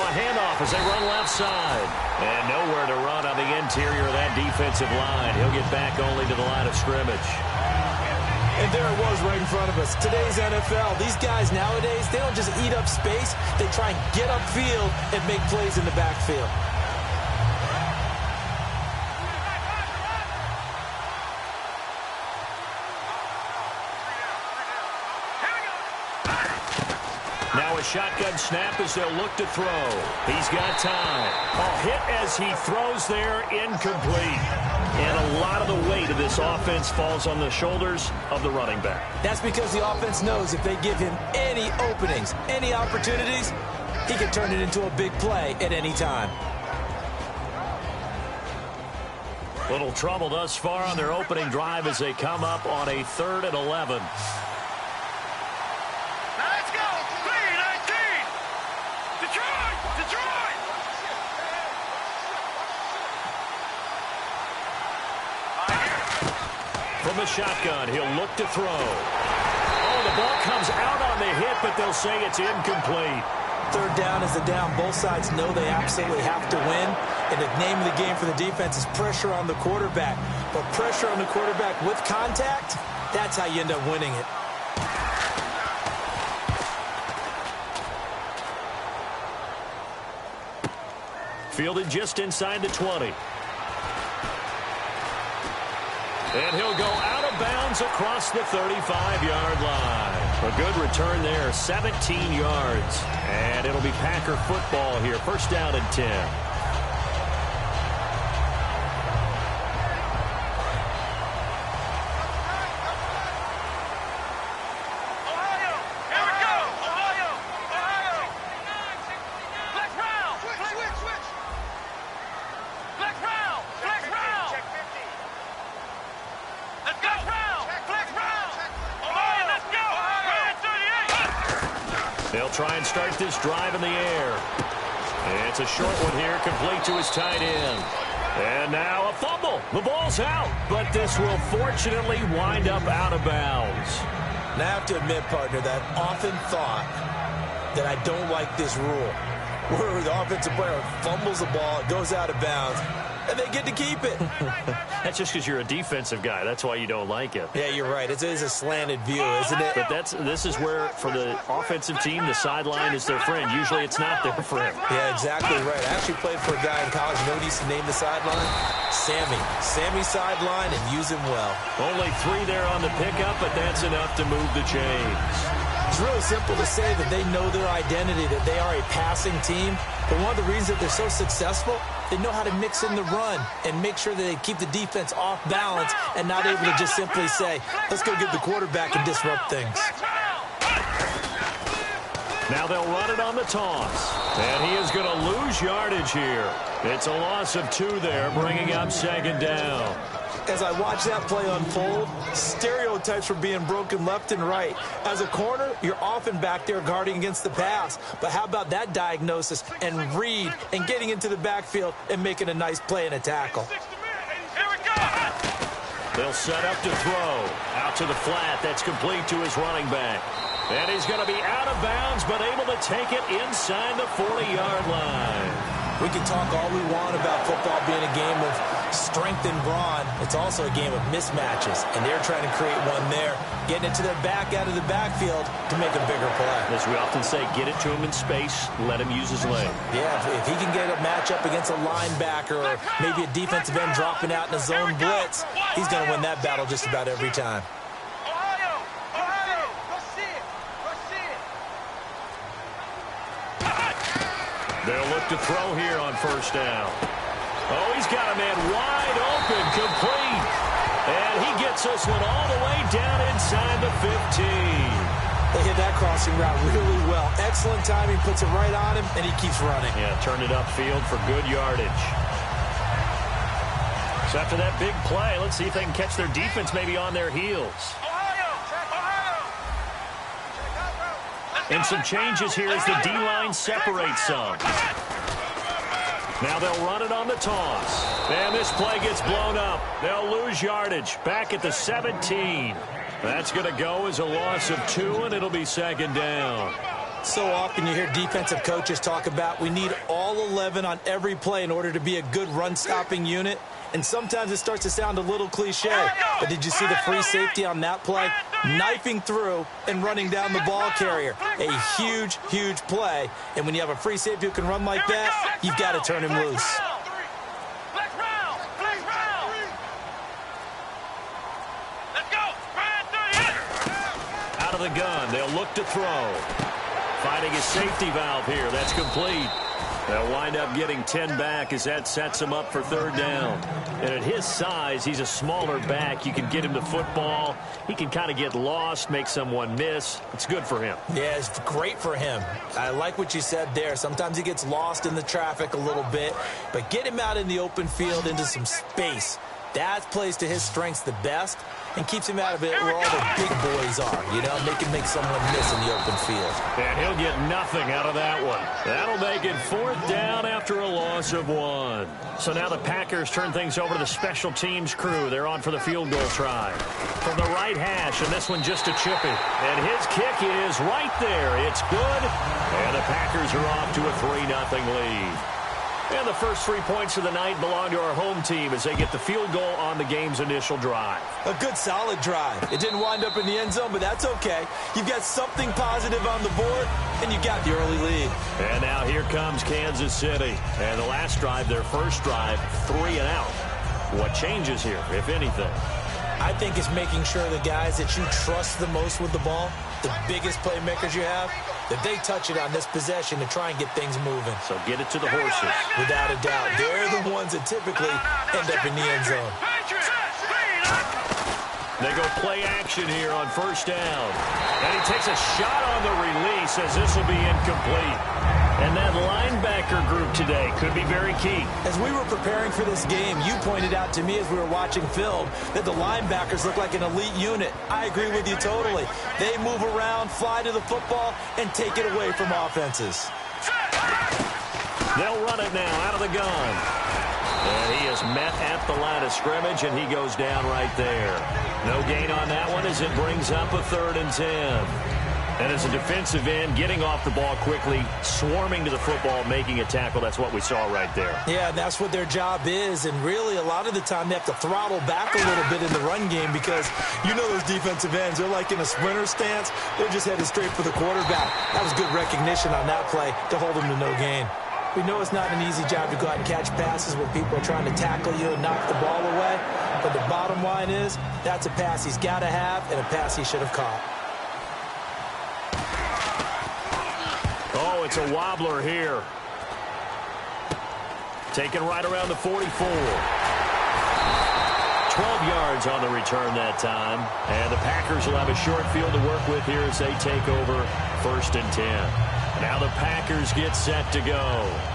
a handoff as they run left side. And nowhere to run on the interior of that defensive line. He'll get back only to the line of scrimmage. And there it was right in front of us. Today's NFL, these guys nowadays, they don't just eat up space. They try and get upfield and make plays in the backfield. Now a shotgun snap as they'll look to throw. He's got time. A hit as he throws there, incomplete. And a lot of the weight of this offense falls on the shoulders of the running back. That's because the offense knows if they give him any openings, any opportunities, he can turn it into a big play at any time. Little trouble thus far on their opening drive as they come up on a 3rd and 11. From the shotgun, he'll look to throw. Oh, the ball comes out on the hit, but they'll say it's incomplete. 3rd down is the down. Both sides know they absolutely have to win. And the name of the game for the defense is pressure on the quarterback. But pressure on the quarterback with contact, that's how you end up winning it. Fielded just inside the 20. And he'll go out of bounds across the 35-yard line. A good return there, 17 yards. And it'll be Packer football here. 1st down and 10. They'll try and start this drive in the air. It's a short one here, complete to his tight end. And now a fumble. The ball's out, but this will fortunately wind up out of bounds. And I have to admit, partner, that I've often thought that I don't like this rule, where the offensive player fumbles the ball, it goes out of bounds, and they get to keep it. That's just because you're a defensive guy. That's why you don't like it. Yeah, you're right. It is a slanted view, isn't it? But this is where, for the offensive team, the sideline is their friend. Usually it's not their friend. Yeah, exactly right. I actually played for a guy in college. You know what he used to name the sideline? Sammy. Sammy sideline, and use him well. Only 3 there on the pickup, but that's enough to move the chains. It's really simple to say that they know their identity, that they are a passing team. But one of the reasons that they're so successful, they know how to mix in the run and make sure that they keep the defense off balance and not able to just simply say, let's go get the quarterback and disrupt things. Now they'll run it on the toss. And he is going to lose yardage here. It's a loss of 2 there, bringing up 2nd down. As I watch that play unfold, stereotypes were being broken left and right. As a corner, you're often back there guarding against the pass. But how about that diagnosis and read and getting into the backfield and making a nice play and a tackle? They'll set up to throw. Out to the flat. That's complete to his running back. And he's going to be out of bounds, but able to take it inside the 40-yard line. We can talk all we want about football being a game of strength and brawn. It's also a game of mismatches, and they're trying to create one there, getting it to their back out of the backfield to make a bigger play. As we often say, get it to him in space, let him use his leg. Yeah, if he can get a matchup against a linebacker or maybe a defensive end dropping out in a zone blitz, he's going to win that battle just about every time. They'll look to throw here on 1st down. Oh, he's got a man wide open, complete. And he gets this one all the way down inside the 15. They hit that crossing route really well. Excellent timing, puts it right on him, and he keeps running. Yeah, turned it upfield for good yardage. So after that big play, let's see if they can catch their defense maybe on their heels. And some changes here as the D-line separates some. Now they'll run it on the toss. And this play gets blown up. They'll lose yardage back at the 17. That's going to go as a loss of 2, and it'll be 2nd down. So often you hear defensive coaches talk about we need all 11 on every play in order to be a good run-stopping unit. And sometimes it starts to sound a little cliche. But did you see the free safety on that play? Knifing through and running down the ball carrier. A huge, huge play. And when you have a free safety who can run like that, you've got to turn him loose. Out of the gun, they'll look to throw. Finding a safety valve here. That's complete. They'll wind up getting 10 back as that sets him up for third down. And at his size, he's a smaller back. You can get him the football. He can kind of get lost, make someone miss. It's good for him. Yeah, it's great for him. I like what you said there. Sometimes he gets lost in the traffic a little bit. But get him out in the open field into some space. That plays to his strengths the best and keeps him out of it where all the big boys are, you know, make someone miss in the open field. And he'll get nothing out of that one. That'll make it fourth down after a loss of 1. So now the Packers turn things over to the special teams crew. They're on for the field goal try. From the right hash, and this one just a chippy. And his kick is right there. It's good. And the Packers are off to a 3-0 lead. And the first 3 points of the night belong to our home team as they get the field goal on the game's initial drive. A good, solid drive. It didn't wind up in the end zone, but that's okay. You've got something positive on the board, and you got the early lead. And now here comes Kansas City. And the last drive, their first drive, 3 and out. What changes here, if anything? I think it's making sure the guys that you trust the most with the ball, the biggest playmakers you have, that they touch it on this possession to try and get things moving. So get it to the horses. Without a doubt. They're the ones that typically end up in the end zone. They go play action here on first down. And he takes a shot on the release as this will be incomplete. And that linebacker group today could be very key. As we were preparing for this game, you pointed out to me as we were watching film that the linebackers look like an elite unit. I agree with you totally. They move around, fly to the football, and take it away from offenses. They'll run it now out of the gun. And he is met at the line of scrimmage, and he goes down right there. No gain on that one as it brings up a 3rd and 10. And as a defensive end, getting off the ball quickly, swarming to the football, making a tackle, that's what we saw right there. Yeah, that's what their job is. And really, a lot of the time, they have to throttle back a little bit in the run game because you know those defensive ends, they're like in a sprinter stance. They're just headed straight for the quarterback. That was good recognition on that play to hold them to no gain. We know it's not an easy job to go out and catch passes when people are trying to tackle you and knock the ball away. But the bottom line is, that's a pass he's got to have and a pass he should have caught. Oh, it's a wobbler here. Taken right around the 44. 12 yards on the return that time. And the Packers will have a short field to work with here as they take over 1st and 10. Now the Packers get set to go.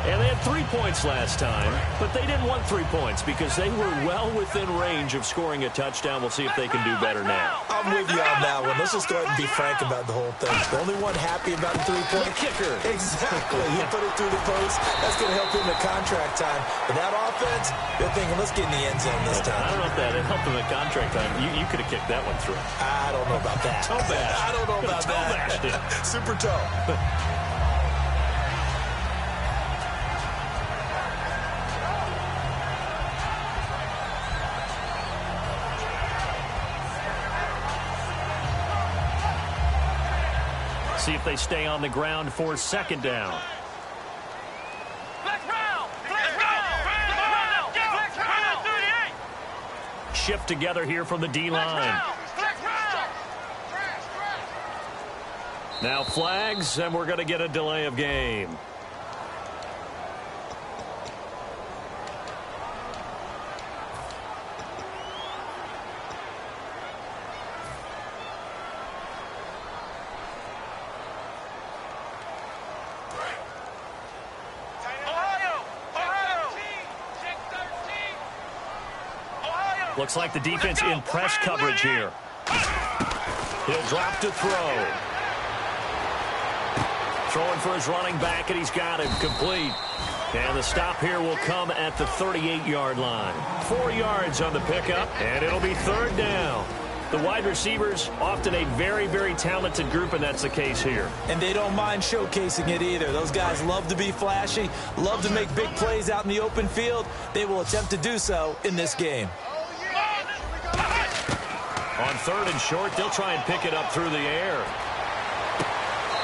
And they had 3 points last time, but they didn't want 3 points because they were well within range of scoring a touchdown. We'll see if they can do better now. I'm with you on that one. Let's just go ahead and be frank about the whole thing. The only one happy about the 3-point kicker. Exactly. He put it through the post. That's going to help him in contract time. But that offense, they're thinking, let's get in the end zone this time. I don't know if that helped him in contract time. You could have kicked that one through. I don't know about that. Toe bash. I don't know about that. Super toe. See if they stay on the ground for 2nd down. Shift together here from the D-line. Now flags, and we're going to get a delay of game. Looks like the defense in press coverage here. He'll drop to throw. Throwing for his running back, and he's got him complete. And the stop here will come at the 38-yard line. 4 yards on the pickup, and it'll be 3rd down. The wide receivers, often a very, very talented group, and that's the case here. And they don't mind showcasing it either. Those guys love to be flashy, love to make big plays out in the open field. They will attempt to do so in this game. On 3rd and short, they'll try and pick it up through the air.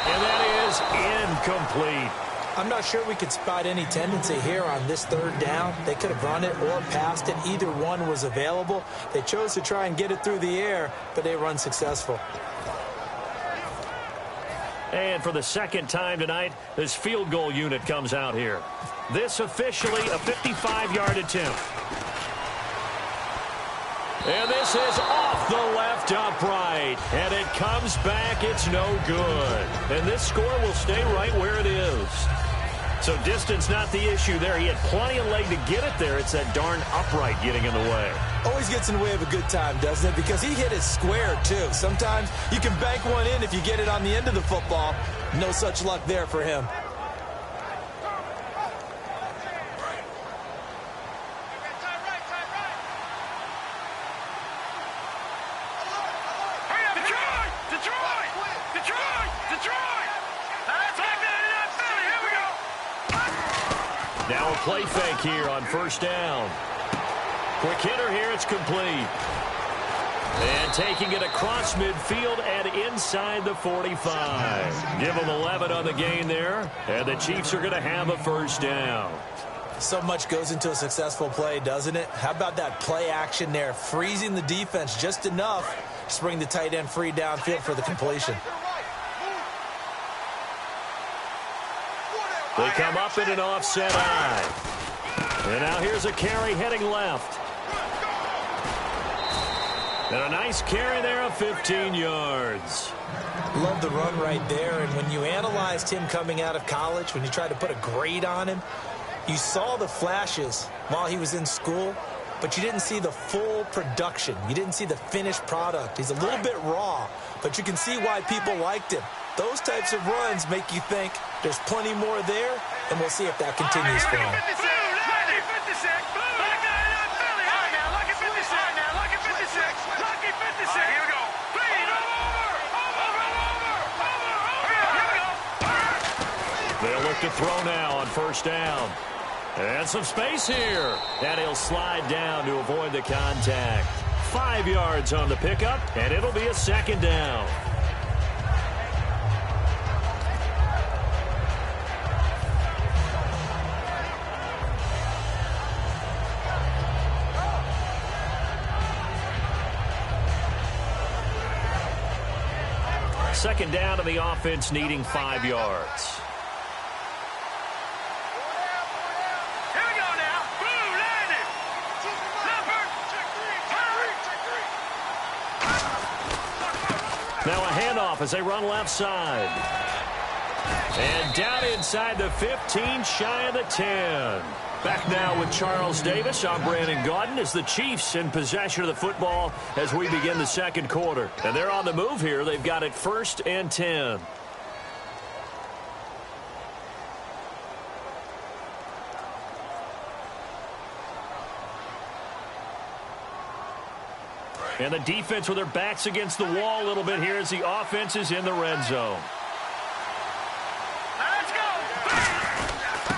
And that is incomplete. I'm not sure we could spot any tendency here on this 3rd down. They could have run it or passed it. Either one was available. They chose to try and get it through the air, but they were unsuccessful. And for the 2nd time tonight, this field goal unit comes out here. This officially a 55-yard attempt. And this is off the left upright. And it comes back. It's no good. And this score will stay right where it is. So distance not the issue there. He had plenty of leg to get it there. It's that darn upright getting in the way. Always gets in the way of a good time, doesn't it? Because he hit it square, too. Sometimes you can bank one in if you get it on the end of the football. No such luck there for him. Now a play fake here on 1st down. Quick hitter here, it's complete. And taking it across midfield and inside the 45. Give them 11 on the gain there, and the Chiefs are going to have a 1st down. So much goes into a successful play, doesn't it? How about that play action there, freezing the defense just enough to bring the tight end free downfield for the completion. They come up in an offset eye. And now here's a carry heading left. And a nice carry there of 15 yards. Love the run right there. And when you analyzed him coming out of college, when you tried to put a grade on him, you saw the flashes while he was in school, but you didn't see the full production. You didn't see the finished product. He's a little bit raw, but you can see why people liked him. Those types of runs make you think there's plenty more there, and we'll see if that continues for him. They'll look to throw now on 1st down. And some space here. And he'll slide down to avoid the contact. 5 yards on the pickup, and it'll be a 2nd down. Second down to the offense, needing 5 yards. Here we go now. Boom, landed. Now a handoff as they run left side. And down inside the 15, shy of the 10. Back now with Charles Davis. I'm Brandon Gaudin as the Chiefs in possession of the football as we begin the 2nd quarter. And they're on the move here. They've got it 1st and 10. And the defense with their backs against the wall a little bit here as the offense is in the red zone.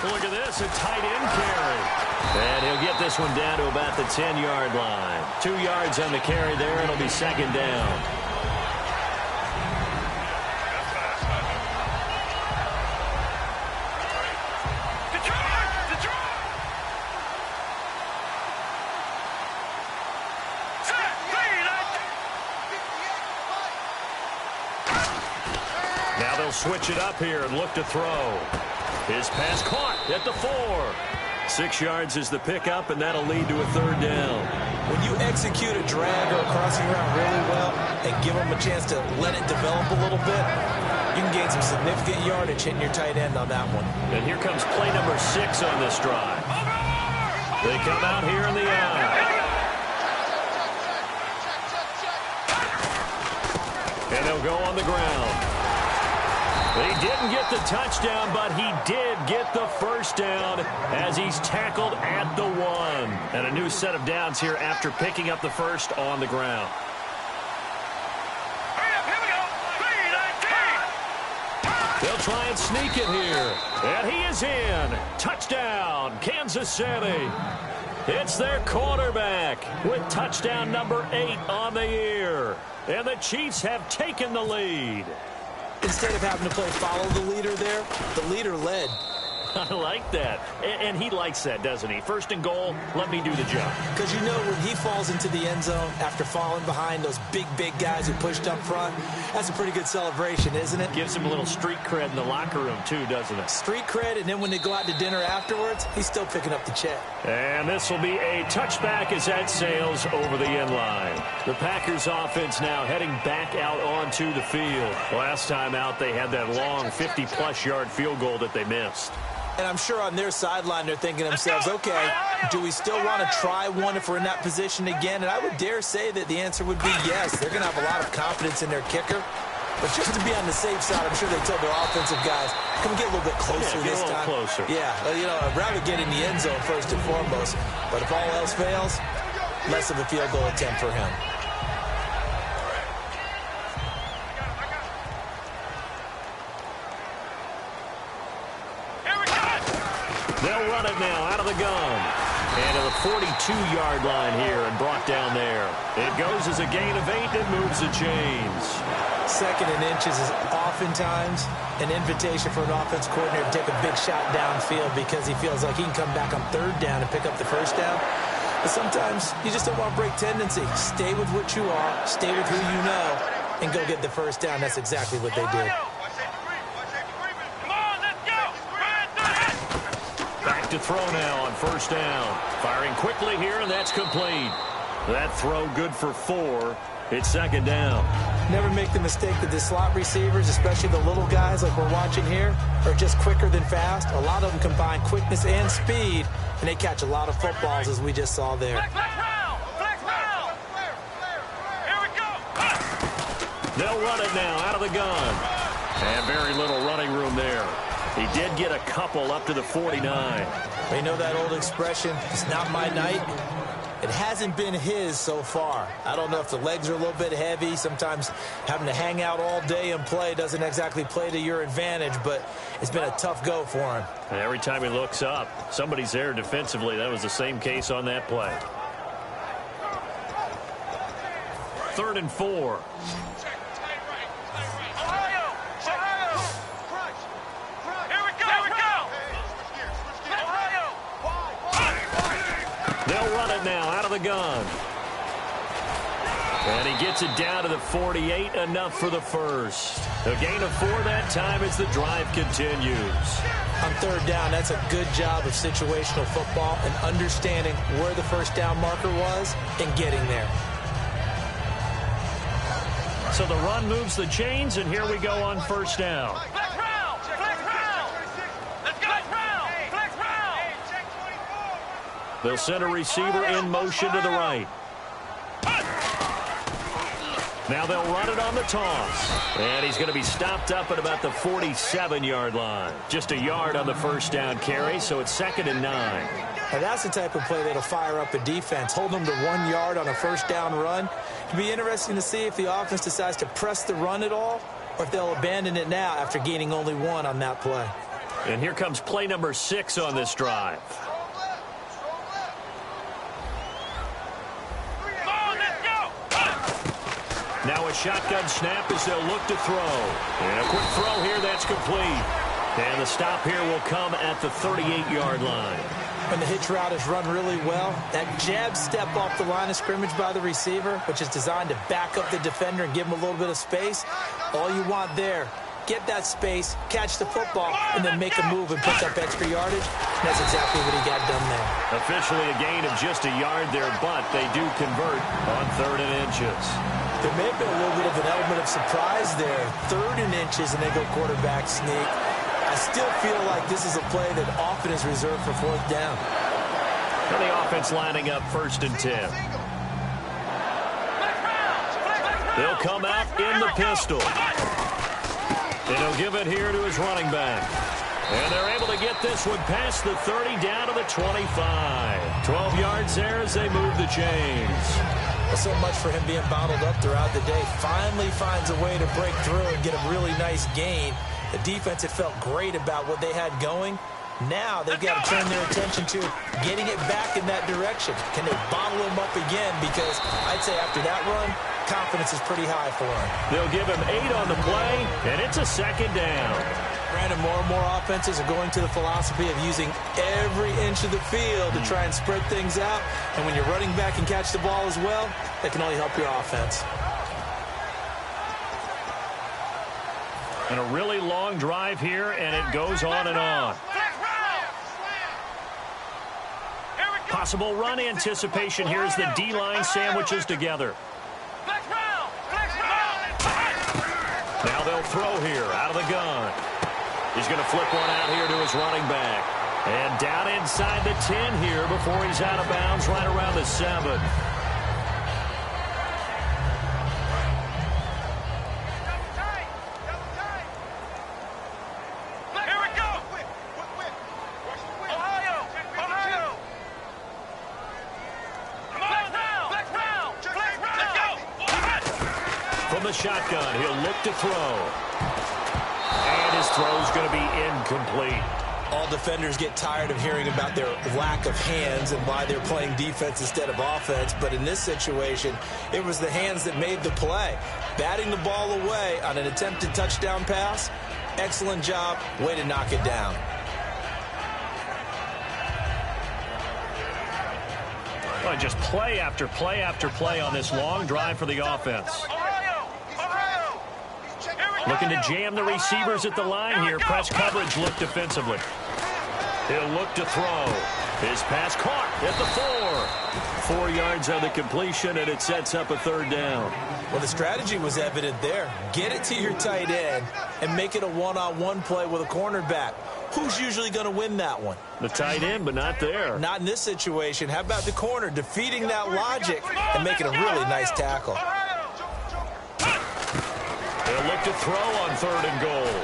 Look at this, a tight end carry. And he'll get this one down to about the 10-yard line. 2 yards on the carry there, and it'll be 2nd down. Now they'll switch it up here and look to throw. His pass caught at the 4. 6 yards is the pickup, and that'll lead to a 3rd down. When you execute a drag or a crossing route really well and give them a chance to let it develop a little bit, you can gain some significant yardage hitting your tight end on that one. And here comes play number 6 on this drive. They come out here in the eye. And they'll go on the ground. He didn't get the touchdown, but he did get the 1st down as he's tackled at the 1. And a new set of downs here after picking up the 1st on the ground. They'll try and sneak it here. And he is in. Touchdown, Kansas City. It's their quarterback with touchdown number 8 on the year. And the Chiefs have taken the lead. Instead of having to play follow the leader there, the leader led. I like that. And he likes that, doesn't he? First and goal, let me do the job. Because you know when he falls into the end zone after falling behind those big guys who pushed up front, that's a pretty good celebration, isn't it? Gives him a little street cred in the locker room, too, doesn't it? Street cred, and then when they go out to dinner afterwards, he's still picking up the check. And this will be a touchback as that sails over the end line. The Packers offense now heading back out onto the field. Last time out, they had that long 50-plus yard field goal that they missed. And I'm sure on their sideline they're thinking to themselves, okay, do we still want to try one if we're in that position again? And I would dare say that the answer would be yes. They're going to have a lot of confidence in their kicker. But just to be on the safe side, I'm sure they told their offensive guys, can we get a little bit closer this time? Closer. Yeah, you know, I'd rather get in the end zone first and foremost. But if all else fails, less of a field goal attempt for him. They'll run it now out of the gun. And to the 42-yard line here and brought down there. It goes as a gain of 8 and moves the chains. Second and inches is oftentimes an invitation for an offense coordinator to take a big shot downfield because he feels like he can come back on third down and pick up the first down. But sometimes you just don't want to break tendency. Stay with what you are, stay with who you know, and go get the first down. That's exactly what they did. To throw now on first down. Firing quickly here, and that's complete. That throw good for 4. It's second down. Never make the mistake that the slot receivers, especially the little guys like we're watching here, are just quicker than fast. A lot of them combine quickness and speed, and they catch a lot of footballs, as we just saw there. They'll run it now out of the gun. And very little running room there. He did get a couple up to the 49. You know that old expression, it's not my night? It hasn't been his so far. I don't know if the legs are a little bit heavy. Sometimes having to hang out all day and play doesn't exactly play to your advantage, but it's been a tough go for him. And every time he looks up, somebody's there defensively. That was the same case on that play. 3rd and 4. They'll run it now out of the gun. And he gets it down to the 48, enough for the first. A gain of 4 that time as the drive continues. On third down, that's a good job of situational football and understanding where the first down marker was and getting there. So the run moves the chains, and here we go on first down. They'll send a receiver in motion to the right. Now they'll run it on the toss. And he's going to be stopped up at about the 47-yard line. Just a yard on the first down carry, so it's 2nd and 9. Now that's the type of play that'll fire up a defense. Hold them to 1 yard on a first down run. It'll be interesting to see if the offense decides to press the run at all or if they'll abandon it now after gaining only 1 on that play. And here comes play number 6 on this drive. Now a shotgun snap as they'll look to throw. And a quick throw here, that's complete. And the stop here will come at the 38-yard line. When the hitch route is run really well, that jab step off the line of scrimmage by the receiver, which is designed to back up the defender and give him a little bit of space, all you want there, get that space, catch the football, and then make a move and pick up extra yardage. And that's exactly what he got done there. Officially a gain of just a yard there, but they do convert on 3rd and inches. There may have been a little bit of an element of surprise there. 3rd and inches, and they go quarterback sneak. I still feel like this is a play that often is reserved for 4th down. And the offense lining up 1st and 10. They'll come out in the pistol. And he'll give it here to his running back. And they're able to get this one past the 30 down to the 25. 12 yards there as they move the chains. So much for him being bottled up throughout the day. Finally finds a way to break through and get a really nice gain. The defense had felt great about what they had going. Now they've got to turn their attention to getting it back in that direction. Can they bottle them up again? Because I'd say after that run, confidence is pretty high for them. They'll give him 8 on the play, and it's a second down. Brandon, more and more offenses are going to the philosophy of using every inch of the field to try and spread things out. And when you're running back and catch the ball as well, that can only help your offense. And a really long drive here, and it goes on and on. Possible run anticipation here as the D-line sandwiches together. Now they'll throw here out of the gun. He's going to flip one out here to his running back. And down inside the 10 here before he's out of bounds right around the 7. From the shotgun, he'll look to throw. And his throw's going to be incomplete. All defenders get tired of hearing about their lack of hands and why they're playing defense instead of offense. But in this situation, it was the hands that made the play. Batting the ball away on an attempted touchdown pass, excellent job. Way to knock it down. Well, just play after play after play on this long drive for the offense. Looking to jam the receivers at the line here. Press coverage look defensively. He'll look to throw. His pass caught at the 4. 4 yards on the completion, and it sets up a third down. Well, the strategy was evident there. Get it to your tight end and make it a one-on-one play with a cornerback. Who's usually going to win that one? The tight end, but not there. Not in this situation. How about the corner defeating that logic and making a really nice tackle? They'll look to throw on 3rd and goal.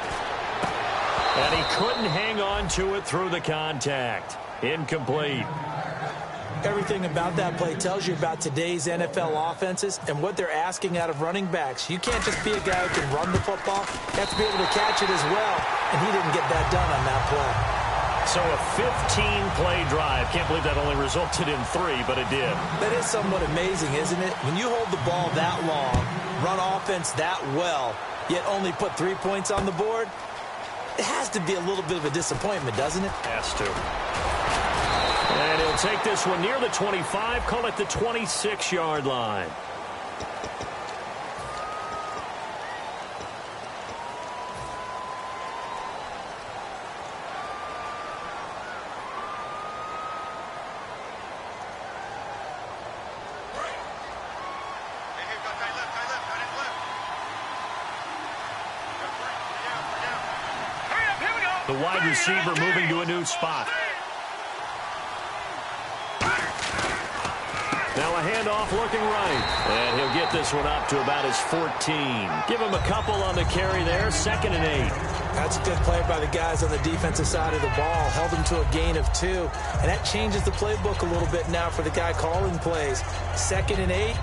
And he couldn't hang on to it through the contact. Incomplete. Everything about that play tells you about today's NFL offenses and what they're asking out of running backs. You can't just be a guy who can run the football. You have to be able to catch it as well, and he didn't get that done on that play. So a 15-play drive. Can't believe that only resulted in 3, but it did. That is somewhat amazing, isn't it? When you hold the ball that long, run offense that well, yet only put 3 points on the board, it has to be a little bit of a disappointment, doesn't it? Has to. And he'll take this one near the 25, call it the 26-yard line. The wide receiver moving to a new spot. Now a handoff looking right. And he'll get this one up to about his 14. Give him a couple on the carry there. 2nd and 8. That's a good play by the guys on the defensive side of the ball. Held him to a gain of 2. And that changes the playbook a little bit now for the guy calling plays. 2nd and 8.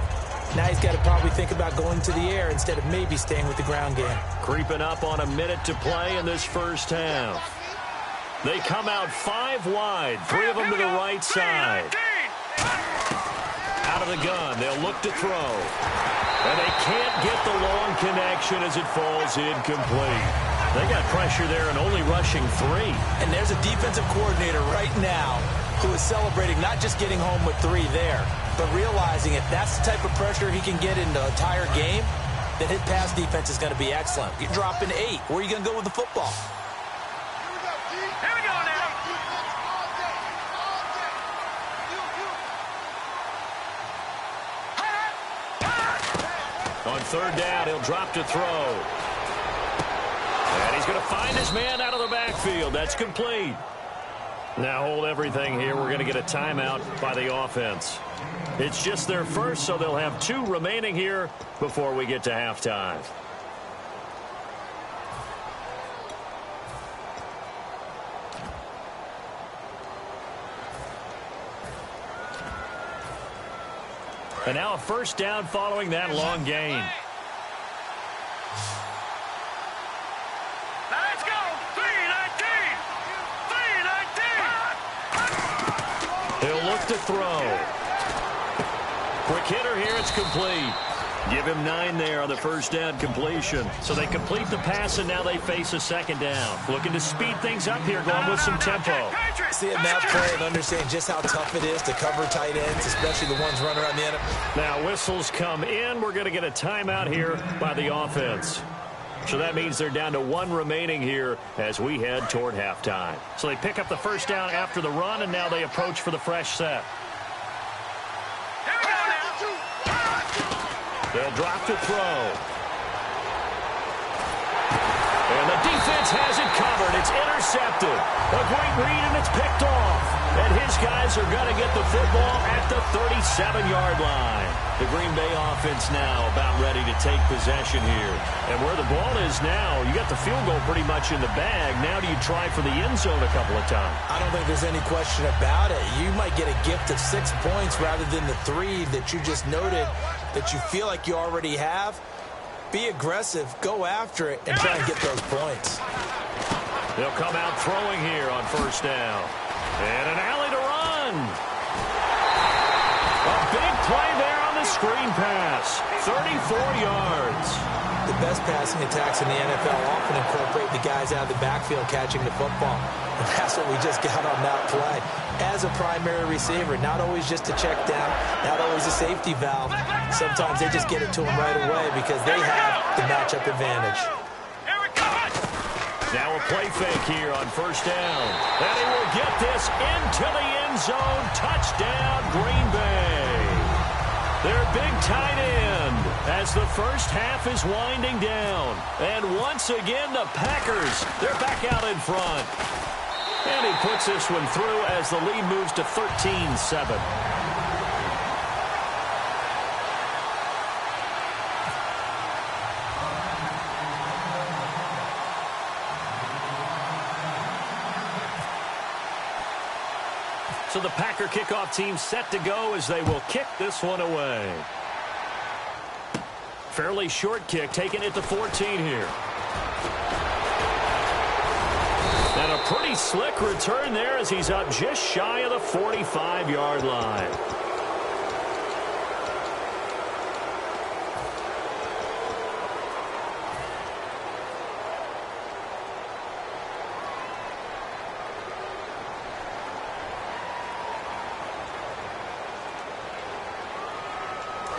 Now he's got to probably think about going to the air instead of maybe staying with the ground game. Creeping up on a minute to play in this first half. They come out 5 wide. 3 of them to the right side. Out of the gun, they'll look to throw. And they can't get the long connection as it falls incomplete. They got pressure there and only rushing 3. And there's a defensive coordinator right now who is celebrating not just getting home with 3 there, but realizing if that's the type of pressure he can get in the entire game, then his pass defense is going to be excellent. You're dropping 8. Where are you going to go with the football? Here we go now. On 3rd down, he'll drop to throw. And he's going to find his man out of the backfield. That's complete. Now hold everything here. We're going to get a timeout by the offense. It's just their first, so they'll have 2 remaining here before we get to halftime. And now a first down following that long gain. Let's back to throw. Quick hitter here. It's complete. Give him 9 there on the first down completion. So they complete the pass, and now they face a second down. Looking to speed things up here, going with some tempo. Seeing that play and understanding just how tough it is to cover tight ends, especially the ones running around the end. Now whistles come in. We're going to get a timeout here by the offense. So that means they're down to 1 remaining here as we head toward halftime. So they pick up the first down after the run, and now they approach for the fresh set. They'll drop to throw. And the defense has it covered. It's intercepted. A great read, and it's picked off. And his guys are going to get the football at the 37-yard line. The Green Bay offense now about ready to take possession here. And where the ball is now, you got the field goal pretty much in the bag. Now do you try for the end zone a couple of times? I don't think there's any question about it. You might get a gift of 6 points rather than the 3 that you just noted that you feel like you already have. Be aggressive, go after it, and try and get those points. They'll come out throwing here on first down. And an alley to run. A big play there on the screen pass. 34 yards. The best passing attacks in the NFL often incorporate the guys out of the backfield catching the football. And that's what we just got on that play. As a primary receiver, not always just a check down, not always a safety valve. Sometimes they just get it to them right away because they have the matchup advantage. Now a play fake here on first down. And he will get this into the end zone. Touchdown, Green Bay. Their big tight end as the first half is winding down. And once again, the Packers, they're back out in front. And he puts this one through as the lead moves to 13-7. So the Packer kickoff team set to go as they will kick this one away. Fairly short kick, taking it to 14 here. And a pretty slick return there as he's up just shy of the 45-yard line.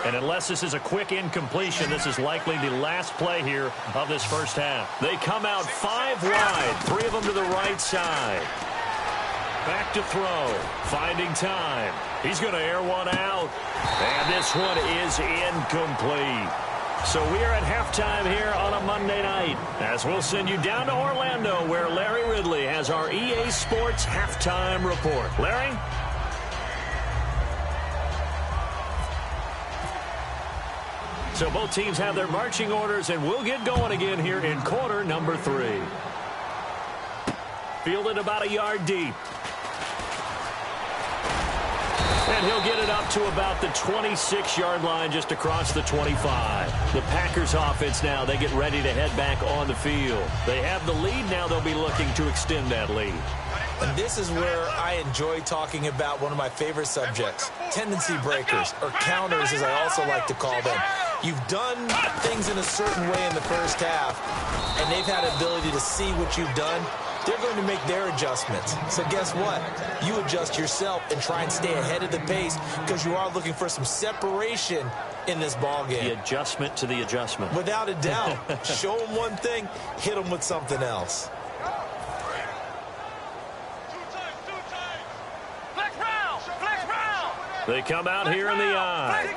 And unless this is a quick incompletion, this is likely the last play here of this first half. They come out 5 wide, 3 of them to the right side. Back to throw, finding time. He's going to air one out. And this one is incomplete. So we are at halftime here on a Monday night, as we'll send you down to Orlando, where Larry Ridley has our EA Sports halftime report. Larry? So both teams have their marching orders, and we'll get going again here in quarter number 3. Fielded about a yard deep. And he'll get it up to about the 26-yard line, just across the 25. The Packers offense now, they get ready to head back on the field. They have the lead now. They'll be looking to extend that lead. And this is where I enjoy talking about one of my favorite subjects, tendency breakers, or counters as I also like to call them. You've done things in a certain way in the first half, and they've had the ability to see what you've done. They're going to make their adjustments. So guess what? You adjust yourself and try and stay ahead of the pace because you are looking for some separation in this ball game. The adjustment to the adjustment. Without a doubt. Show them one thing, hit them with something else. They come out here in the eye.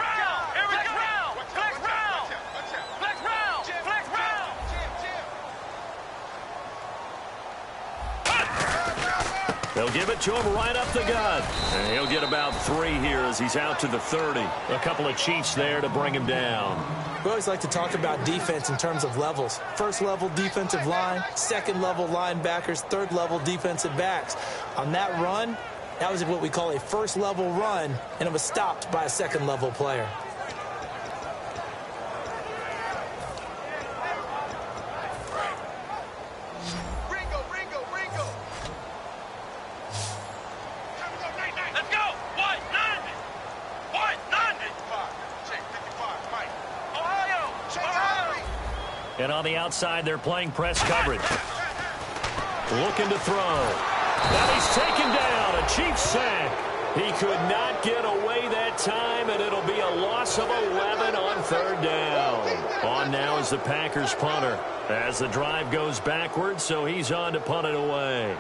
They'll give it to him right up the gut. And he'll get about 3 here as he's out to the 30. A couple of Chiefs there to bring him down. We always like to talk about defense in terms of levels. First level defensive line, second level linebackers, third level defensive backs. On that run, that was what we call a first level run, and it was stopped by a second level player. Let's go! One! And on the outside, they're playing press coverage. Looking to throw. Now he's taken down. A Chiefs sack. He could not get away that time, and it'll be a loss of 11 on third down. On now is the Packers punter as the drive goes backwards, so he's on to punt it away.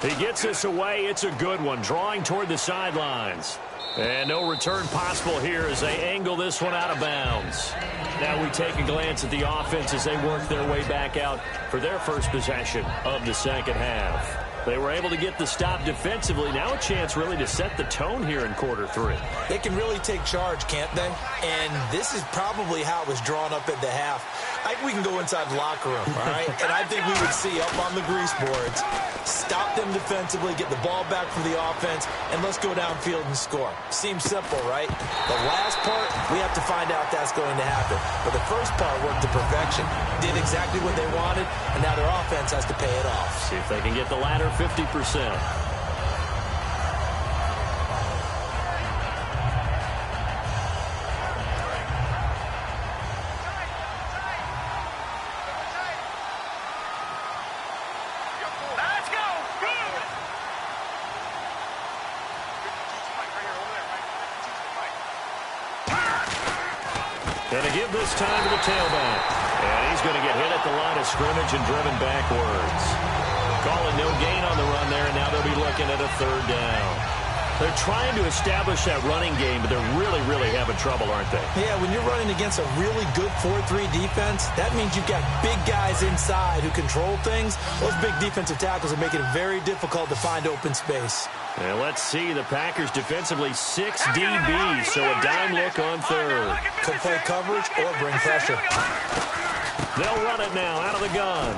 He gets this away. It's a good one, drawing toward the sidelines. And no return possible here as they angle this one out of bounds. Now we take a glance at the offense as they work their way back out for their first possession of the second half. They were able to get the stop defensively. Now a chance really to set the tone here in quarter three. They can really take charge, can't they? And this is probably how it was drawn up at the half. I think we can go inside the locker room, all right? And I think we would see up on the grease boards, stop them defensively, get the ball back for the offense, and let's go downfield and score. Seems simple, right? The last part, we have to find out that's going to happen. But the first part worked to perfection. Did exactly what they wanted, and now their offense has to pay it off. See if they can get the latter 50%. Going to give this time to the tailback. And he's going to get hit at the line of scrimmage and driven backwards. Calling no gain on the run there, and now they'll be looking at a third down. They're trying to establish that running game, but they're really having trouble, aren't they? Yeah, when you're running against a really good 4-3 defense, that means you've got big guys inside who control things. Those big defensive tackles are making it very difficult to find open space. And let's see, the Packers defensively 6 DBs, so a dime look on third. Could play coverage or bring pressure. They'll run it now out of the gun.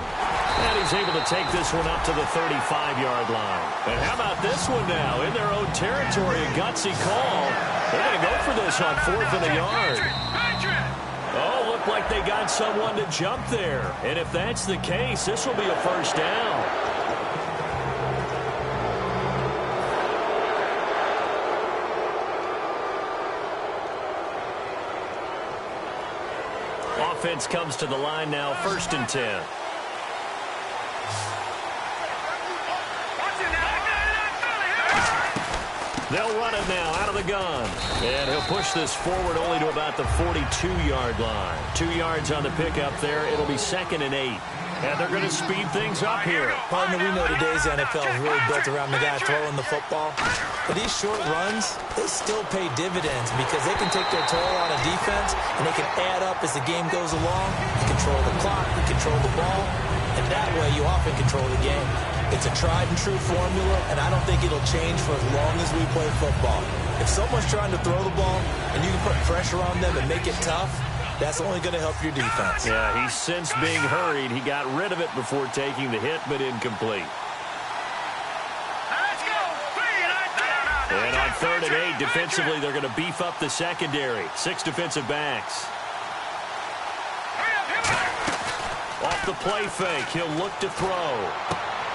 And he's able to take this one up to the 35-yard line. And how about this one now? In their own territory, a gutsy call. They're going to go for this on 4th and a yard. Oh, looked like they got someone to jump there. And if that's the case, this will be a first down. Offense comes to the line now, 1st and 10. They'll run it now out of the gun. And he'll push this forward only to about the 42-yard line. 2 yards on the pickup there. It'll be 2nd and 8. And they're going to speed things up here. Partner, we know today's NFL is really built around the guy throwing the football. But these short runs, they still pay dividends because they can take their toll on a defense and they can add up as the game goes along. You control the clock, you control the ball, and that way you often control the game. It's a tried-and-true formula, and I don't think it'll change for as long as we play football. If someone's trying to throw the ball and you can put pressure on them and make it tough, that's only going to help your defense. Yeah, he's since being hurried. He got rid of it before taking the hit, but incomplete. Let's go. And on 3rd and 8, defensively, they're going to beef up the secondary. 6 defensive backs. Off the play fake, he'll look to throw.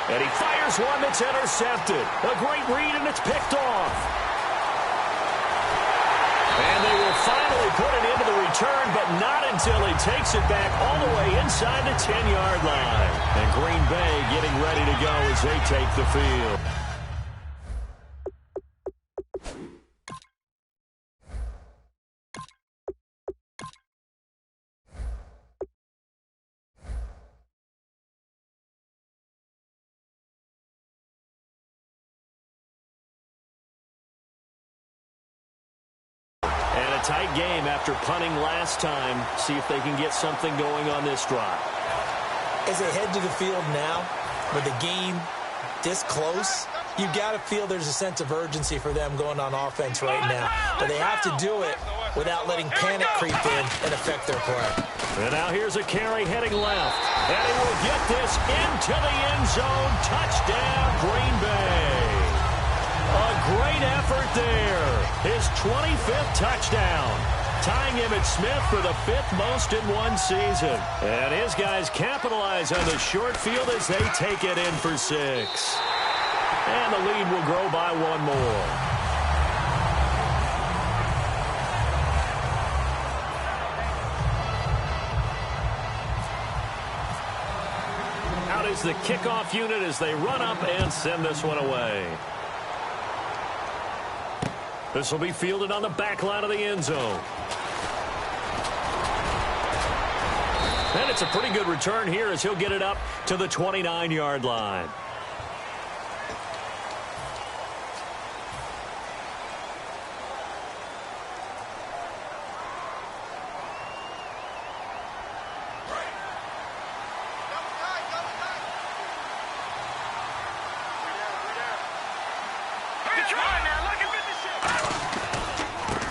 And he fires one that's intercepted. A great read, and it's picked off. And they will finally put it into the return, but not until he takes it back all the way inside the 10-yard line. And Green Bay getting ready to go as they take the field. And a tight game after punting last time. See if they can get something going on this drive. As they head to the field now, with the game this close, you've got to feel there's a sense of urgency for them going on offense right now. But they have to do it without letting panic creep in and affect their play. And now here's a carry heading left. And he will get this into the end zone. Touchdown, Green Bay. A great effort there. His 25th touchdown. Tying Emmitt Smith for the 5th most in one season. And his guys capitalize on the short field as they take it in for 6. And the lead will grow by 1 more. out is the kickoff unit as they run up and send this one away. This will be fielded on the back line of the end zone. And it's a pretty good return here as he'll get it up to the 29-yard line.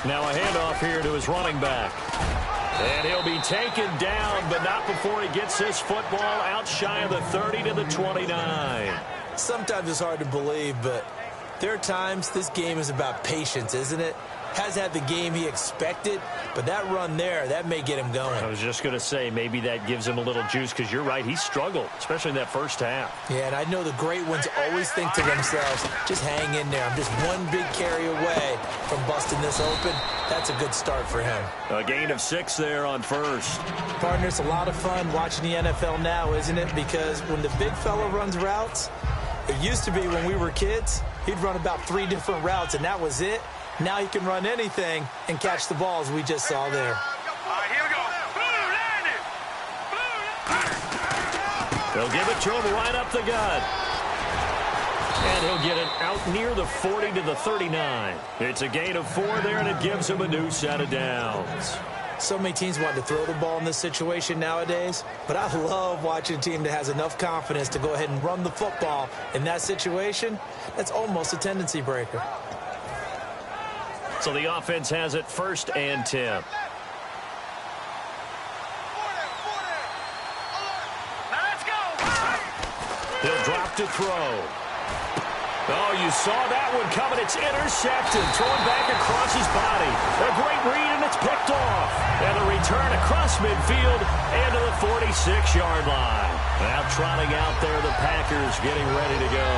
Now a handoff here to his running back. And he'll be taken down, but not before he gets this football out shy of the 30 to the 29. Sometimes it's hard to believe, but there are times this game is about patience, isn't it? Has had the game he expected, but that run there, that may get him going. I was just going to say, maybe that gives him a little juice, because you're right, he struggled, especially in that first half. Yeah, and I know the great ones always think to themselves, just hang in there. I'm just one big carry away from busting this open. That's a good start for him. A gain of 6 there on first. Partner, it's a lot of fun watching the NFL now, isn't it? Because when the big fella runs routes, it used to be when we were kids, he'd run about 3 different routes, and that was it. Now he can run anything and catch the balls we just saw there. All right, here we go. Boom, landed. They'll give it to him right up the gut. And he'll get it out near the 40 to the 39. It's a gain of 4 there, and it gives him a new set of downs. So many teams want to throw the ball in this situation nowadays, but I love watching a team that has enough confidence to go ahead and run the football. In that situation, that's almost a tendency breaker. So the offense has it 1st and 10. Now let's go. He'll drop to throw. Oh, you saw that one coming. It's intercepted. Thrown back across his body. A great read, and it's picked off. And a return across midfield and to the 46-yard line. Now trotting out there, the Packers getting ready to go.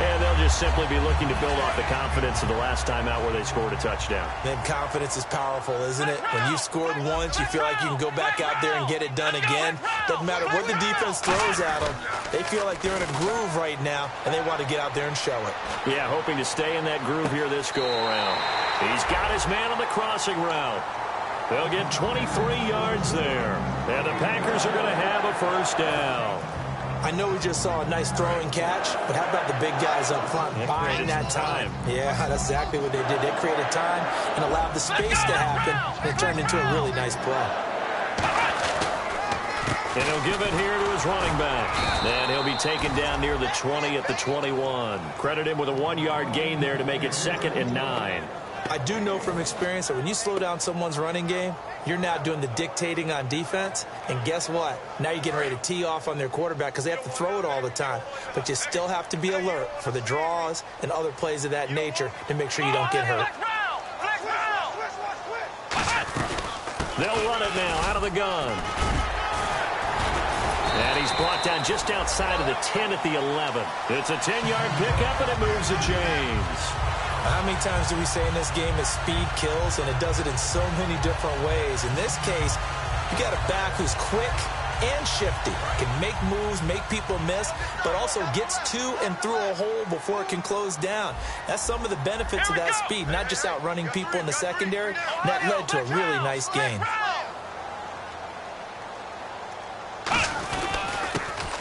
And they'll just simply be looking to build off the confidence of the last time out where they scored a touchdown. Then confidence is powerful, isn't it? When you've scored once, you feel like you can go back out there and get it done again. Doesn't matter what the defense throws at them. They feel like they're in a groove right now, and they want to get out there and show it. Yeah, hoping to stay in that groove here this go-around. He's got his man on the crossing route. They'll get 23 yards there. And the Packers are going to have a first down. I know we just saw a nice throwing catch, but how about the big guys up front buying that time? Yeah, that's exactly what they did. They created time and allowed the space to happen, and it turned into a really nice play. And he'll give it here to his running back. And he'll be taken down near the 20 at the 21. Credit him with a 1-yard gain there to make it 2nd and 9. I do know from experience that when you slow down someone's running game, you're now doing the dictating on defense. And guess what? Now you're getting ready to tee off on their quarterback because they have to throw it all the time. But you still have to be alert for the draws and other plays of that nature to make sure you don't get hurt. They'll run it now out of the gun. And he's brought down just outside of the 10 at the 11. It's a 10-yard pickup, and it moves the chains. How many times do we say in this game that speed kills, and it does it in so many different ways? In this case, you got a back who's quick and shifty, can make moves, make people miss, but also gets to and through a hole before it can close down. That's some of the benefits of that speed, not just outrunning people in the secondary. That led to a really nice gain.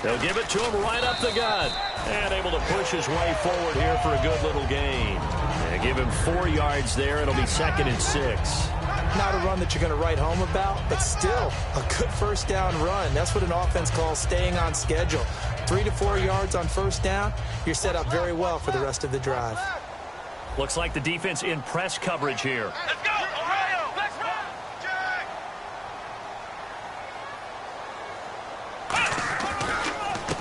They'll give it to him right up the gut. And able to push his way forward here for a good little gain. And give him 4 yards there. It'll be 2nd and 6. Not a run that you're going to write home about, but still a good first down run. That's what an offense calls staying on schedule. 3 to 4 yards on first down. You're set up very well for the rest of the drive. Looks like the defense in press coverage here. Let's go, Ohio. Let's run.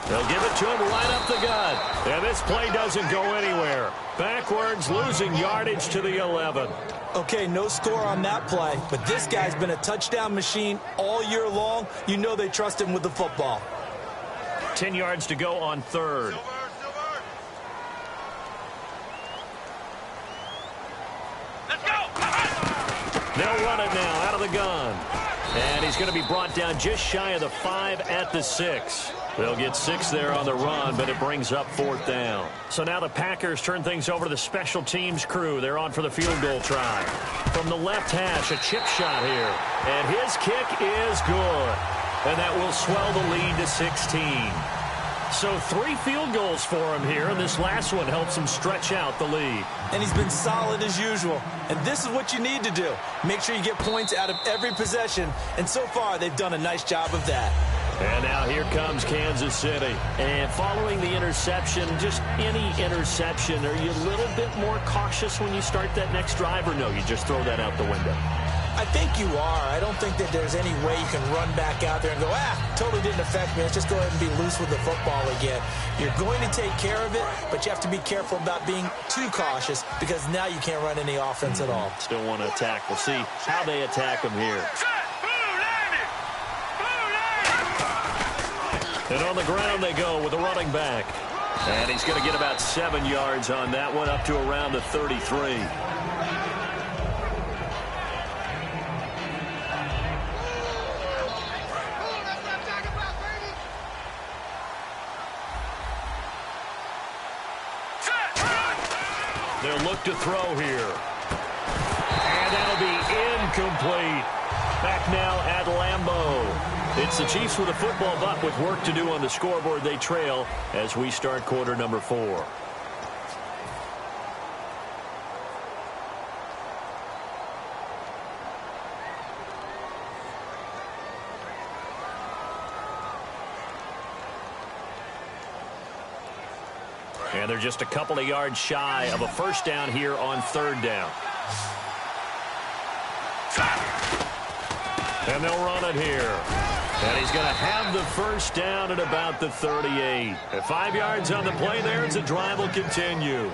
They'll give it to him right up the gut. And this play doesn't go anywhere. Backwards, losing yardage to the 11. Okay, no score on that play, but this guy's been a touchdown machine all year long. You know they trust him with the football. 10 yards to go on 3rd. Let's go. They'll run it now out of the gun. And he's going to be brought down just shy of the 5 at the 6. They'll get 6 there on the run, but it brings up 4th down. So now the Packers turn things over to the special teams crew. They're on for the field goal try. From the left hash, a chip shot here. And his kick is good. And that will swell the lead to 16. So 3 field goals for him here, and this last one helps him stretch out the lead. And he's been solid as usual. And this is what you need to do. Make sure you get points out of every possession. And so far, they've done a nice job of that. And now here comes Kansas City. And following the interception, just any interception, are you a little bit more cautious when you start that next drive, or no, you just throw that out the window? I think you are. I don't think that there's any way you can run back out there and go, totally didn't affect me. Let's just go ahead and be loose with the football again. You're going to take care of it, but you have to be careful about being too cautious because now you can't run any offense at all. Still want to attack. We'll see how they attack him here. And on the ground they go with the running back. And he's going to get about 7 yards on that one, up to around the 33. They'll look to throw here. And that'll be incomplete. Back now at Lambeau. It's the Chiefs with a football, but with work to do on the scoreboard, they trail as we start quarter number 4. And they're just a couple of yards shy of a first down here on 3rd down. And they'll run it here. And he's going to have the first down at about the 38. At 5 yards on the play there, as the drive will continue.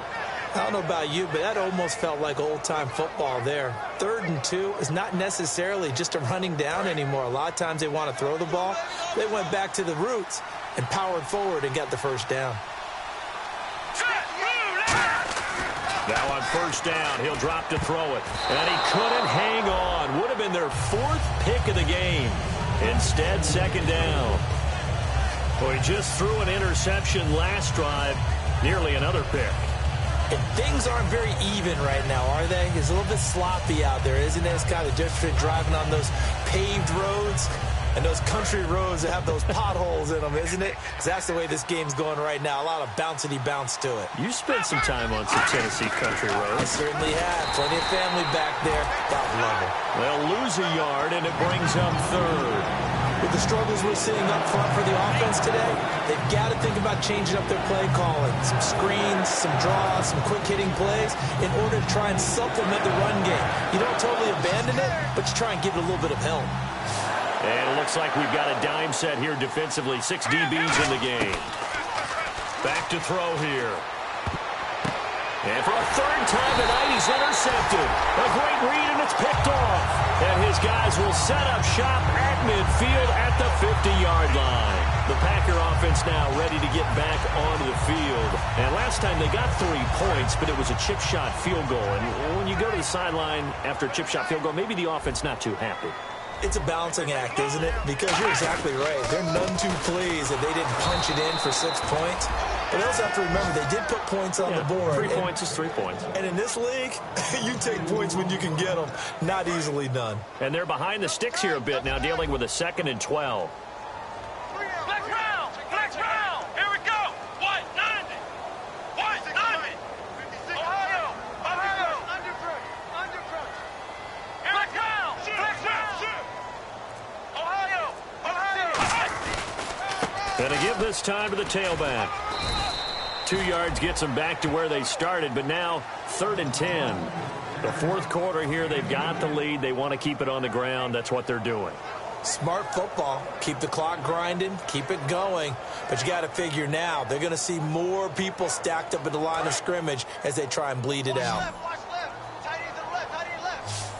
I don't know about you, but that almost felt like old-time football there. 3rd and 2 is not necessarily just a running down anymore. A lot of times they want to throw the ball. They went back to the roots and powered forward and got the first down. Now on first down, he'll drop to throw it. And he couldn't hang on. Would have been their 4th pick of the game. Instead, 2nd down. Well, he just threw an interception last drive. Nearly another pick. And things aren't very even right now, are they? It's a little bit sloppy out there, isn't it? It's kind of the difference between driving on those paved roads and those country roads that have those potholes in them, isn't it? Because that's the way this game's going right now. A lot of bouncy bounce to it. You spent some time on some Tennessee country roads. I certainly have. Plenty of family back there. God love it. They'll lose a yard, and it brings up 3rd. With the struggles we're seeing up front for the offense today, they've got to think about changing up their play calling. Some screens, some draws, some quick-hitting plays in order to try and supplement the run game. You don't totally abandon it, but you try and give it a little bit of help. And it looks like we've got a dime set here defensively. 6 DBs in the game. Back to throw here. And for a 3rd time tonight, he's intercepted. A great read, and it's picked off. And his guys will set up shop at midfield at the 50-yard line. The Packer offense now ready to get back onto the field. And last time they got 3 points, but it was a chip shot field goal. And when you go to the sideline after a chip shot field goal, maybe the offense not too happy. It's a balancing act, isn't it? Because you're exactly right. They're none too pleased that they didn't punch it in for 6 points. But they also have to remember they did put points on the board. 3 points is 3 points. And in this league, you take points when you can get them. Not easily done. And they're behind the sticks here a bit now, dealing with a 2nd and 12. Flex round! Flex round! Here we go! 190! 190! Ohio! Ohio! Under pressure! Flex round! Flex round! Ohio! Ohio! And to give this time to the tailback. 2 yards gets them back to where they started, but now 3rd and 10. The 4th quarter here, they've got the lead. They want to keep it on the ground. That's what they're doing. Smart football. Keep the clock grinding. Keep it going. But you got to figure now, they're going to see more people stacked up at the line of scrimmage as they try and bleed it out. Watch left! Tight end to the left! Tight end left!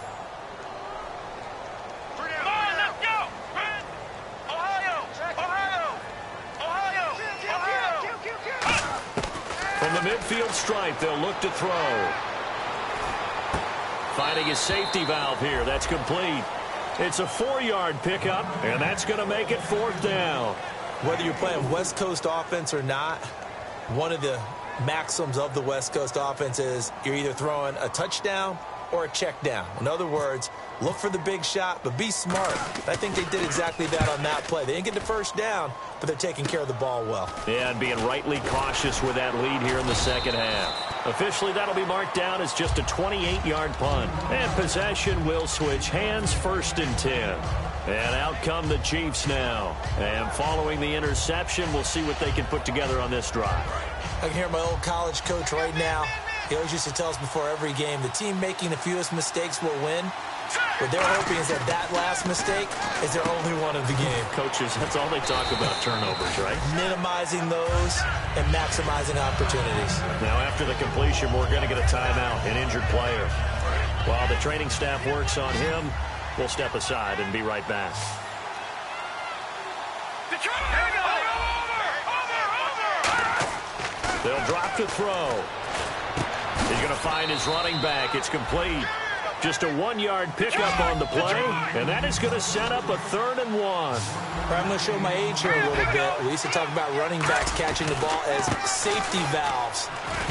Come on, let's go! Ohio! Ohio! Ohio! Ohio! From the midfield stripe, they'll look to throw. Finding his safety valve here. That's complete. It's a 4-yard pickup, and that's going to make it 4th down. Whether you're playing West Coast offense or not, one of the maxims of the West Coast offense is you're either throwing a touchdown or a check down. In other words, look for the big shot, but be smart. I think they did exactly that on that play. They didn't get the first down, but they're taking care of the ball well. Yeah, and being rightly cautious with that lead here in the second half. Officially, that'll be marked down as just a 28-yard punt. And possession will switch hands, 1st and 10. And out come the Chiefs now. And following the interception, we'll see what they can put together on this drive. I can hear my old college coach right now. He always used to tell us before every game, the team making the fewest mistakes will win. What they're hoping is that that last mistake is their only one of the game. Coaches, that's all they talk about, turnovers, right? Minimizing those and maximizing opportunities. Now, after the completion, we're going to get a timeout, an injured player. While the training staff works on him, we'll step aside and be right back. They'll drop to throw. He's going to find his running back. It's complete. Just a 1-yard pickup on the play, and that is going to set up a 3rd and 1. I'm going to show my age here a little bit. We used to talk about running backs catching the ball as safety valves.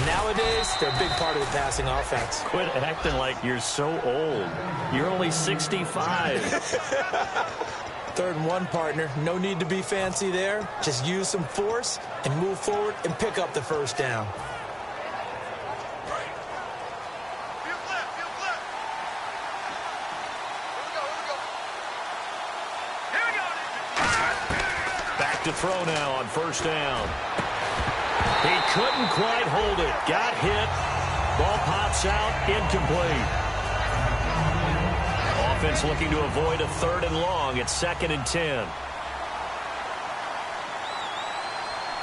Nowadays, they're a big part of the passing offense. Quit acting like you're so old. You're only 65. 3rd and 1, partner. No need to be fancy there. Just use some force and move forward and pick up the first down. To throw now on 1st down. He couldn't quite hold it. Got hit. Ball pops out. Incomplete. Offense looking to avoid a 3rd and long. It's 2nd and 10.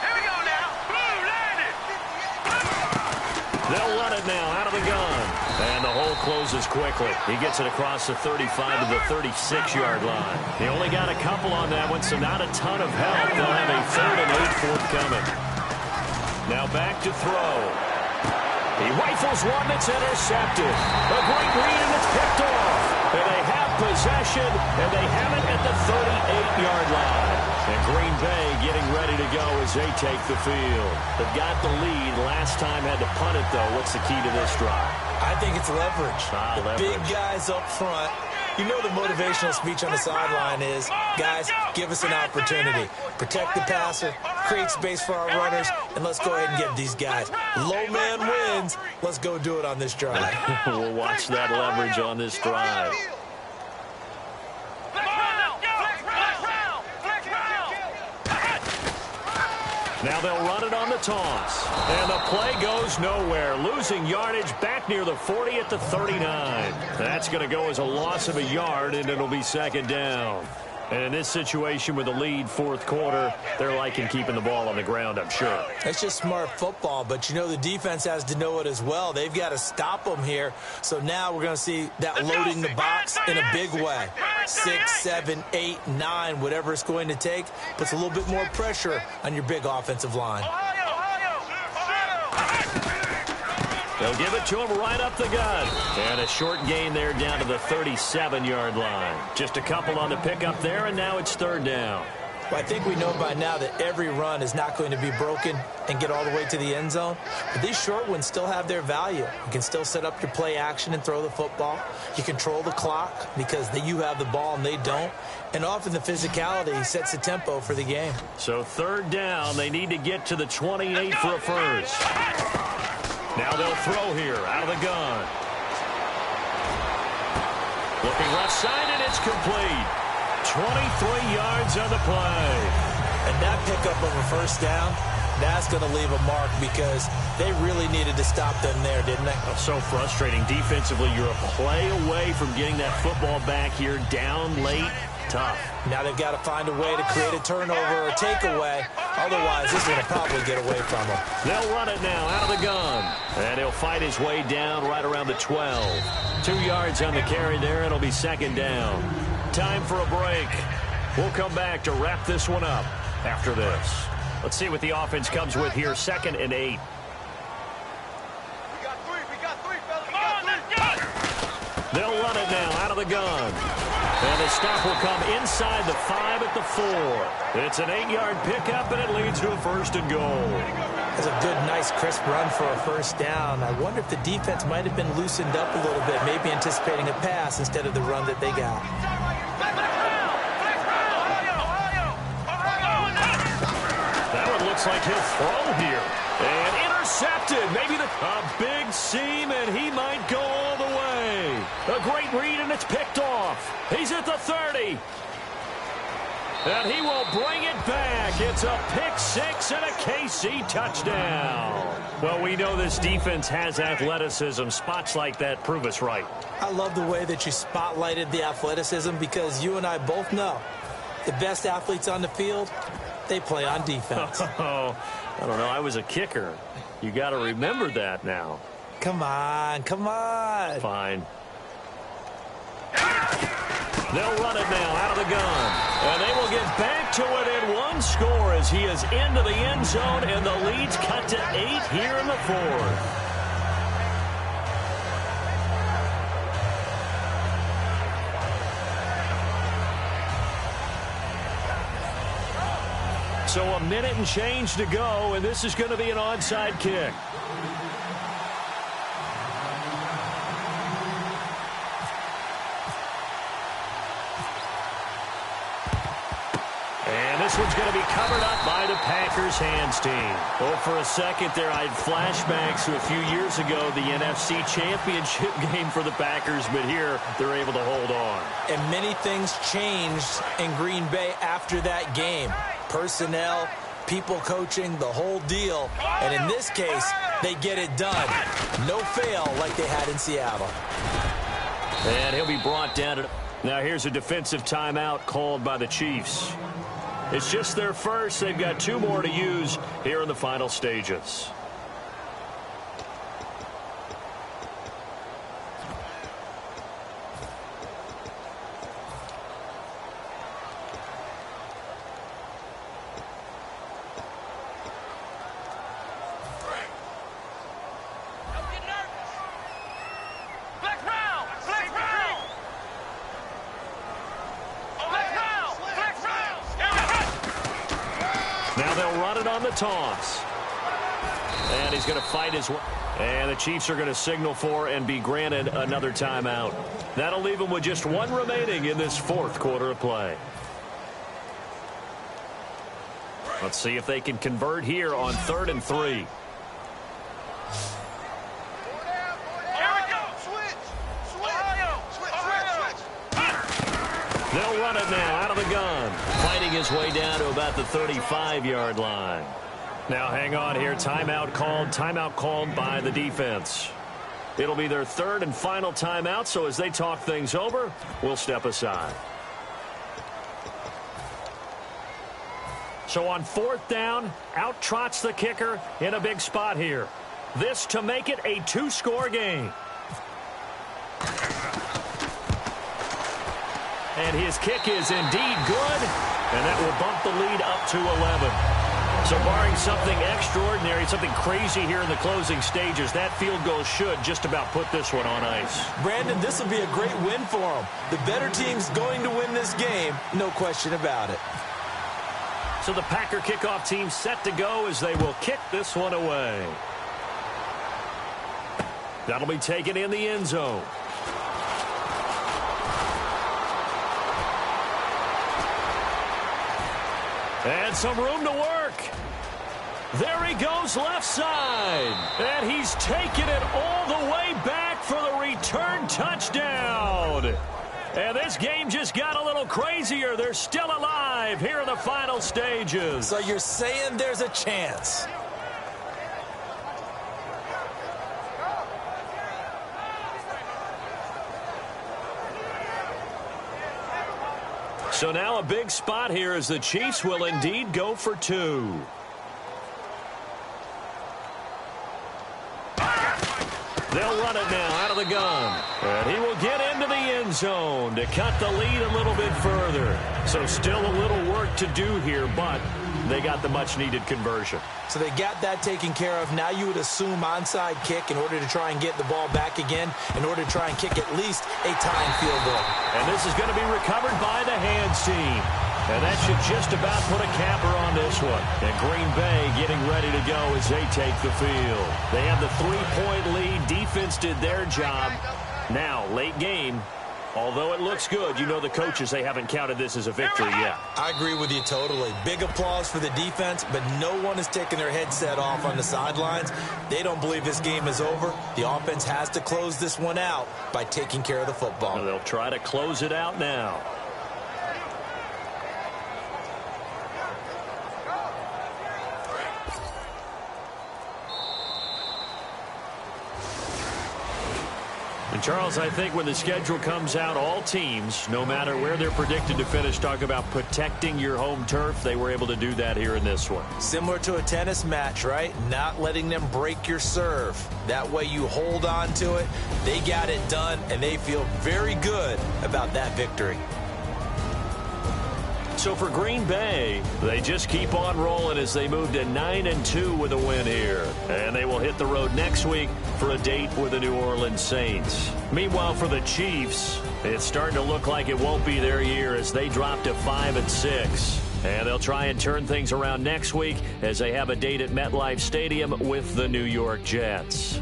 Here we go now. Boom, landed. They'll run it now out of the gun. And the hole closes quickly. He gets it across the 35 to the 36-yard line. He only got a couple on that one, so not a ton of help. They'll have a 3rd and 8 forthcoming. Now back to throw. He rifles one that's intercepted. A great read, and it's picked off. And they have possession, and they have it at the 38-yard line. And Green Bay getting ready to go as they take the field. They've got the lead. Last time had to punt it, though. What's the key to this drive? I think it's leverage. Leverage. Big guys up front. You know the motivational speech on the sideline is, guys, give us an opportunity. Protect the passer, create space for our runners, and let's go ahead and get these guys. Low man wins. Let's go do it on this drive. We'll watch that leverage on this drive. Now they'll run it on the toss. And the play goes nowhere. Losing yardage back near the 40 at the 39. That's going to go as a loss of a yard, and it'll be 2nd down. And in this situation with the lead 4th quarter, they're liking keeping the ball on the ground, I'm sure. That's just smart football, but you know the defense has to know it as well. They've got to stop them here. So now we're going to see that loading the box in a big way. 6, 7, 8, 9, whatever it's going to take, puts a little bit more pressure on your big offensive line. They'll give it to him right up the gun. And a short gain there down to the 37-yard line. Just a couple on the pickup there, and now it's 3rd down. Well, I think we know by now that every run is not going to be broken and get all the way to the end zone. But these short ones still have their value. You can still set up your play action and throw the football. You control the clock because you have the ball and they don't. And often the physicality sets the tempo for the game. So 3rd down, they need to get to the 28 for a first. Now they'll throw here out of the gun. Looking left side, and it's complete. 23 yards on the play. And that pickup of a first down, that's going to leave a mark because they really needed to stop them there, didn't they? Oh, so frustrating. Defensively, you're a play away from getting that football back here down late. Tough. Now they've got to find a way to create a turnover or takeaway. Otherwise, this is going to probably get away from them. They'll run it now out of the gun. And he'll fight his way down right around the 12. 2 yards on the carry there. It'll be 2nd down. Time for a break. We'll come back to wrap this one up after this. Let's see what the offense comes with here. 2nd and 8. We got three, fellas. Come on, let's go. They'll run it now out of the gun. And the stop will come inside the 5 at the 4. It's an 8-yard pickup, and it leads to a 1st and goal. That's a good, nice, crisp run for a first down. I wonder if the defense might have been loosened up a little bit, maybe anticipating a pass instead of the run that they got. That one looks like he'll throw here. And intercepted. Maybe a big seam, and he might go all the way. A great read, and it's picked off. He's at the 30. And he will bring it back. It's a pick-6 and a KC touchdown. Well, we know this defense has athleticism. Spots like that prove us right. I love the way that you spotlighted the athleticism because you and I both know the best athletes on the field, they play on defense. Oh, I don't know. I was a kicker. You got to remember that now. Come on, come on. Fine. They'll run it now out of the gun. And they will get back to it in one score as he is into the end zone, and the lead's cut to 8 here in the 4th. So a minute and change to go, and this is going to be an onside kick. And this one's going to be covered up by the Packers hands team. Oh, for a second there, I had flashbacks to a few years ago, the NFC Championship game for the Packers, but here they're able to hold on. And many things changed in Green Bay after that game. Personnel, people coaching, the whole deal. And in this case, they get it done. No fail like they had in Seattle. And he'll be brought down. Now here's a defensive timeout called by the Chiefs. It's just their first. They've got 2 more to use here in the final stages. Now they'll run it on the toss. And he's going to fight his way. And the Chiefs are going to signal for and be granted another timeout. That'll leave them with just 1 remaining in this 4th quarter of play. Let's see if they can convert here on 3rd and 3. They'll run it now out of the gun. Fighting his way down to about the 35-yard line. Now hang on here. Timeout called by the defense. It'll be their 3rd and final timeout, so as they talk things over, we'll step aside. So on 4th down, out trots the kicker in a big spot here. This to make it a 2-score game. And his kick is indeed good, and that will bump the lead up to 11. So barring something extraordinary, something crazy here in the closing stages, that field goal should just about put this one on ice. Brandon, this will be a great win for them. The better team's going to win this game, no question about it. So the Packer kickoff team set to go as they will kick this one away. That'll be taken in the end zone. And some room to work. There he goes left side. And he's taken it all the way back for the return touchdown. And this game just got a little crazier. They're still alive here in the final stages. So you're saying there's a chance. So now a big spot here as the Chiefs will indeed go for 2. They'll run it now out of the gun. And he will get into the end end zone to cut the lead a little bit further. So still a little work to do here, but they got the much-needed conversion. So they got that taken care of. Now you would assume onside kick in order to try and get the ball back again, in order to try and kick at least a tying field goal. And this is going to be recovered by the hands team. And that should just about put a capper on this one. And Green Bay getting ready to go as they take the field. They have the 3-point lead. Defense did their job. Now, late game. Although it looks good, you know the coaches, they haven't counted this as a victory yet. I agree with you totally. Big applause for the defense, but no one is taking their headset off on the sidelines. They don't believe this game is over. The offense has to close this one out by taking care of the football. And they'll try to close it out now. And Charles, I think when the schedule comes out, all teams, no matter where they're predicted to finish, talk about protecting your home turf. They were able to do that here in this one. Similar to a tennis match, right? Not letting them break your serve. That way you hold on to it. They got it done, and they feel very good about that victory. So for Green Bay, they just keep on rolling as they move to 9-2 with a win here. And they will hit the road next week for a date with the New Orleans Saints. Meanwhile, for the Chiefs, it's starting to look like it won't be their year as they drop to 5-6. And they'll try and turn things around next week as they have a date at MetLife Stadium with the New York Jets.